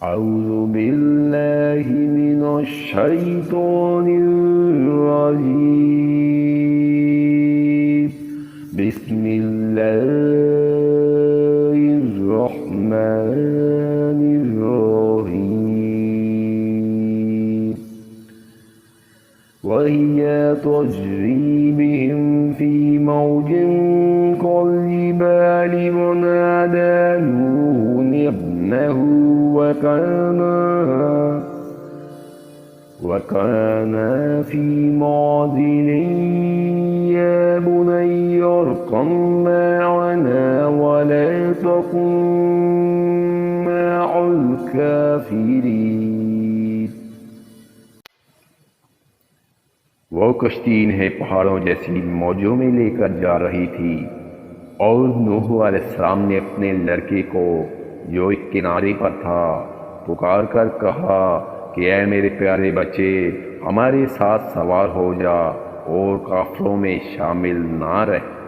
أعوذ بالله من الشيطان الرجيم. بسم الله الرحمن الرحيم. وهي تجري بهم في موج كالجبال ونادى نوح ابنه وكان في معزل يا بني اركب معنا ولا تكن مع الكافرين। वो कश्ती इन्हें पहाड़ों जैसी मौजों में लेकर जा रही थी और नूह अलैहिस्सलाम ने अपने लड़के को, जो एक किनारे पर था, पुकार कर कहा कि ऐ मेरे प्यारे बच्चे, हमारे साथ सवार हो जा और काफिरों में शामिल ना रह।